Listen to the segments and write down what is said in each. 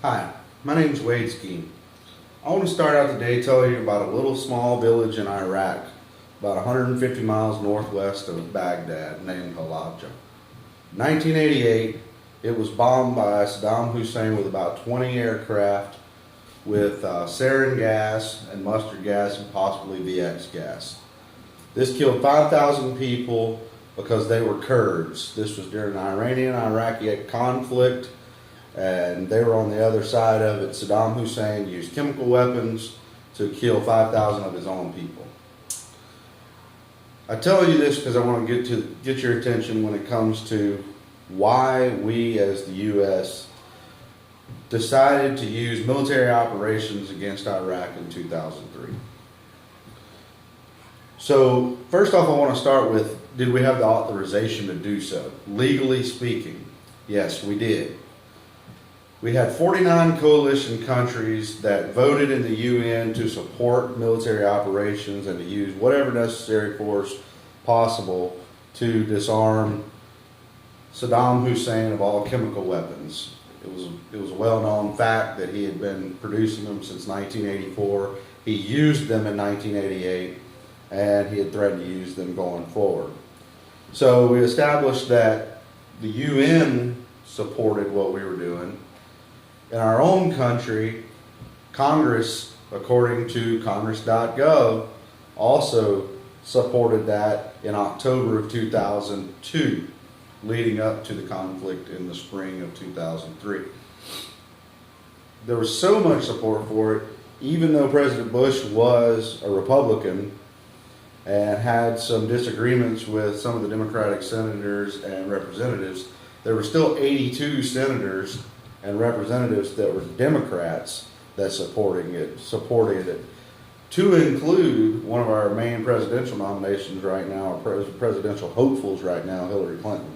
Hi, my name is Wade Skeen. I want to start out today telling you about a little small village in Iraq, about 150 miles northwest of Baghdad, named Halabja. 1988, it was bombed by Saddam Hussein with about 20 aircraft with sarin gas and mustard gas and possibly VX gas. This killed 5,000 people because they were Kurds. This was during the Iranian-Iraqi conflict, and they were on the other side of it. Saddam Hussein used chemical weapons to kill 5,000 of his own people. I tell you this because I want to get your attention when it comes to why we as the U.S. decided to use military operations against Iraq in 2003. So first off, I want to start with, did we have the authorization to do so? Legally speaking, yes, we did. We had 49 coalition countries that voted in the UN to support military operations and to use whatever necessary force possible to disarm Saddam Hussein of all chemical weapons. It was a well-known fact that he had been producing them since 1984. He used them in 1988, and he had threatened to use them going forward. So we established that the UN supported what we were doing. In our own country, Congress, according to congress.gov, also supported that in October of 2002, leading up to the conflict in the spring of 2003. There was so much support for it, even though President Bush was a Republican and had some disagreements with some of the Democratic senators and representatives, there were still 82 senators and representatives that were Democrats that supported it, to include one of our main presidential nominations right now, or presidential hopefuls right now, Hillary Clinton.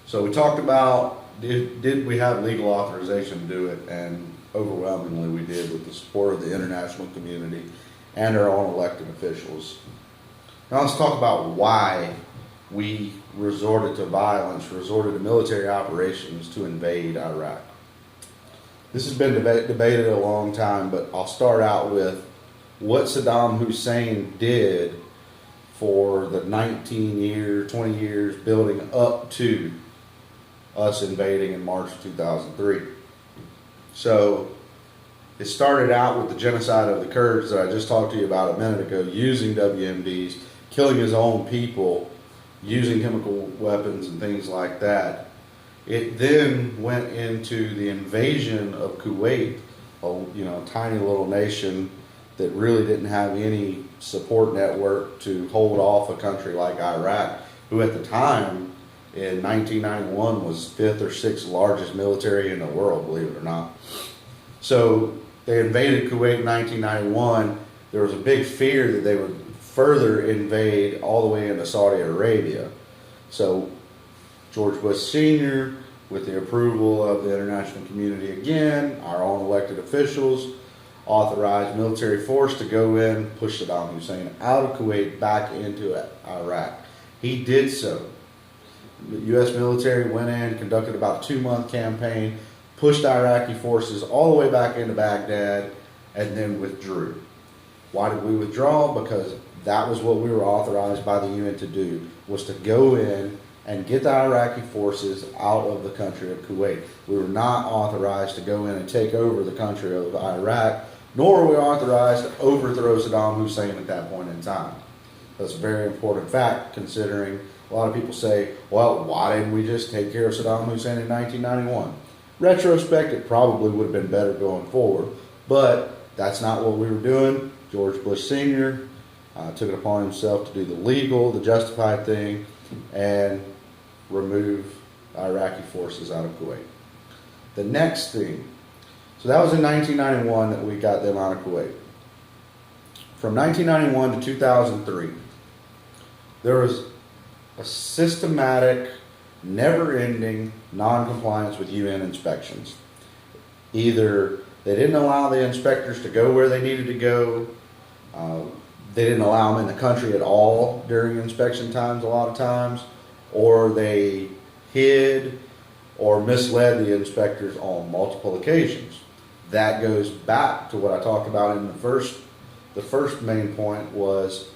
So we talked about, did we have legal authorization to do it, and overwhelmingly we did, with the support of the international community and our own elected officials. Now let's talk about why we resorted to violence, resorted to military operations to invade Iraq. This has been debated a long time, but I'll start out with what Saddam Hussein did for the 19 years, 20 years building up to us invading in March 2003. So it started out with the genocide of the Kurds that I just talked to you about a minute ago, using WMDs, killing his own people, using chemical weapons and things like that. It then went into the invasion of Kuwait, a tiny little nation that really didn't have any support network to hold off a country like Iraq, who at the time in 1991 was fifth or sixth largest military in the world, believe it or not. So they invaded Kuwait in 1991. There was a big fear that they would further invade all the way into Saudi Arabia. So George Bush Sr., with the approval of the international community again, our own elected officials, authorized military force to go in, push Saddam Hussein out of Kuwait back into Iraq. He did so. The U.S. military went in, conducted about a 2-month campaign, pushed Iraqi forces all the way back into Baghdad, and then withdrew. Why did we withdraw? Because that was what we were authorized by the UN to do, was to go in and get the Iraqi forces out of the country of Kuwait. We were not authorized to go in and take over the country of Iraq, nor were we authorized to overthrow Saddam Hussein at that point in time. That's a very important fact, considering a lot of people say, well, why didn't we just take care of Saddam Hussein in 1991? Retrospect, it probably would have been better going forward, but that's not what we were doing. George Bush Sr. Took it upon himself to do the legal, the justified thing, and remove Iraqi forces out of Kuwait. The next thing, so that was in 1991 that we got them out of Kuwait. From 1991 to 2003, there was a systematic, never-ending non-compliance with UN inspections. Either they didn't allow the inspectors to go where they needed to go, they didn't allow them in the country at all during inspection times a lot of times, or they hid or misled the inspectors on multiple occasions. That goes back to what I talked about in the first main point was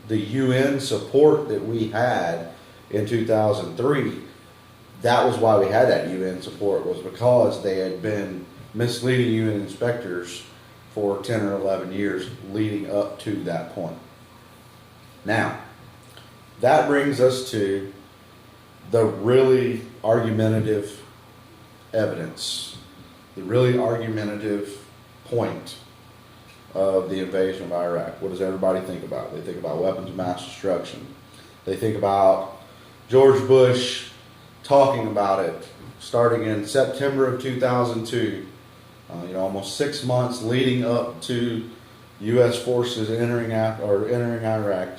the UN support that we had in 2003. That was why we had that UN support, was because they had been misleading UN inspectors for 10 or 11 years leading up to that point. Now, that brings us to the really argumentative evidence, the really argumentative point of the invasion of Iraq. What does everybody think about? They think about weapons of mass destruction. They think about George Bush talking about it starting in September of 2002, almost 6 months leading up to U.S. forces entering Iraq,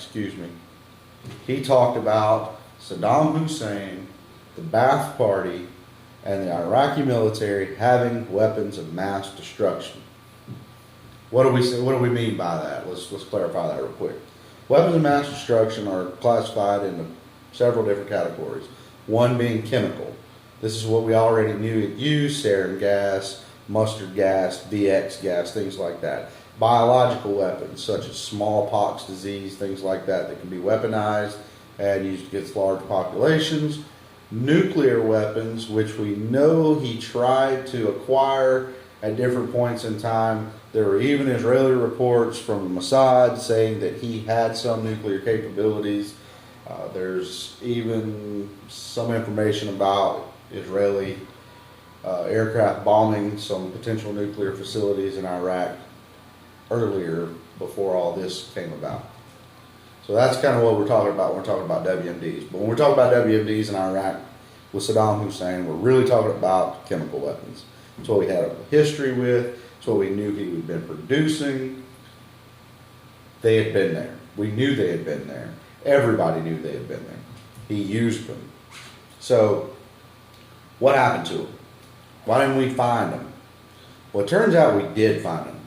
He talked about Saddam Hussein, the Ba'ath Party, and the Iraqi military having weapons of mass destruction. What do we mean by that? Let's clarify that real quick. Weapons of mass destruction are classified into several different categories. One being chemical. This is what we already knew it used: sarin gas, mustard gas, VX gas, things like that. Biological weapons such as smallpox disease, things like that can be weaponized and used against large populations. Nuclear weapons, which we know he tried to acquire at different points in time. There were even Israeli reports from Mossad saying that he had some nuclear capabilities. There's even some information about Israeli aircraft bombing some potential nuclear facilities in Iraq earlier, before all this came about. So that's kind of what we're talking about when we're talking about WMDs. But when we're talking about WMDs in Iraq with Saddam Hussein, we're really talking about chemical weapons. It's what we had a history with. It's what we knew he had been producing. They had been there. We knew they had been there. Everybody knew they had been there. He used them. So what happened to them? Why didn't we find them? Well, it turns out we did find them.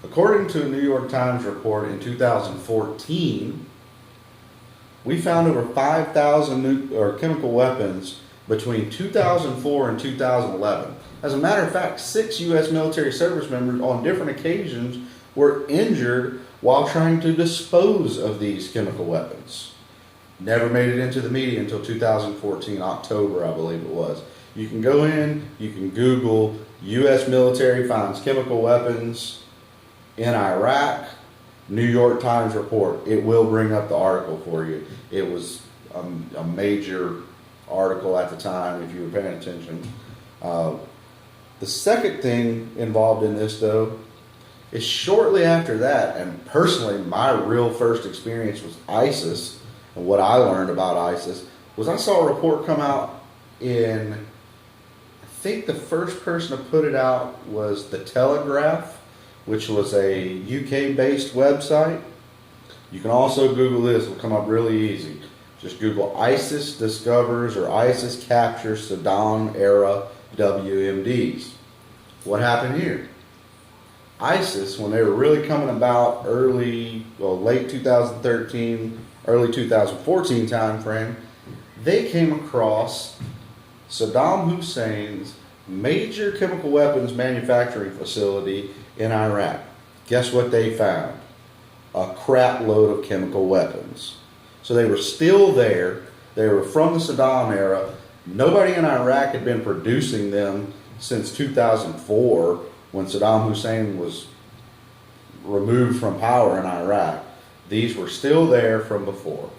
According to a New York Times report in 2014, we found over 5,000 chemical weapons between 2004 and 2011. As a matter of fact, 6 U.S. military service members on different occasions were injured while trying to dispose of these chemical weapons. Never made it into the media until 2014, October, I believe it was. You can go in, you can Google U.S. military finds chemical weapons in Iraq, New York Times report. It will bring up the article for you. It was a major article at the time, if you were paying attention. The second thing involved in this, though, is shortly after that, and personally, my real first experience with ISIS, and what I learned about ISIS, was I saw a report come out in, I think the first person to put it out was The Telegraph, which was a UK-based website. You can also Google this, it'll come up really easy. Just Google ISIS discovers or ISIS captures Saddam era WMDs. What happened here? ISIS, when they were really coming about late 2013, early 2014 time frame, they came across Saddam Hussein's major chemical weapons manufacturing facility in Iraq. Guess what they found? A crap load of chemical weapons. So they were still there. They were from the Saddam era. Nobody in Iraq had been producing them since 2004, when Saddam Hussein was removed from power in Iraq. These were still there from before.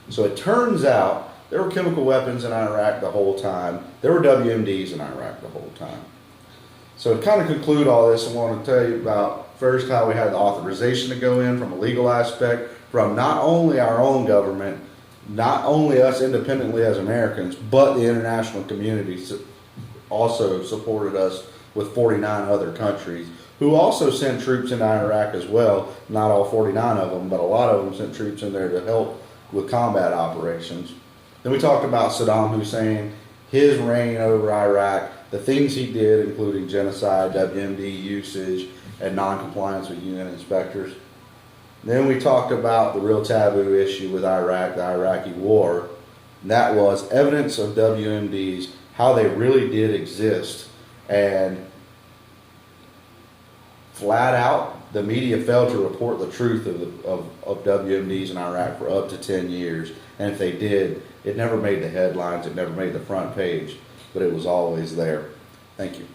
So it turns out there were chemical weapons in Iraq the whole time. There were WMDs in Iraq the whole time. So to kind of conclude all this, I want to tell you about first how we had the authorization to go in from a legal aspect, from not only our own government, not only us independently as Americans, but the international community also supported us with 49 other countries who also sent troops into Iraq as well. Not all 49 of them, but a lot of them sent troops in there to help with combat operations. Then we talked about Saddam Hussein, his reign over Iraq, the things he did, including genocide, WMD usage, and non-compliance with UN inspectors. Then we talked about the real taboo issue with Iraq, the Iraqi war. And that was evidence of WMDs how they really did exist. And flat out, the media failed to report the truth of WMDs in Iraq for up to 10 years. And if they did, it never made the headlines, it never made the front page, but it was always there. Thank you.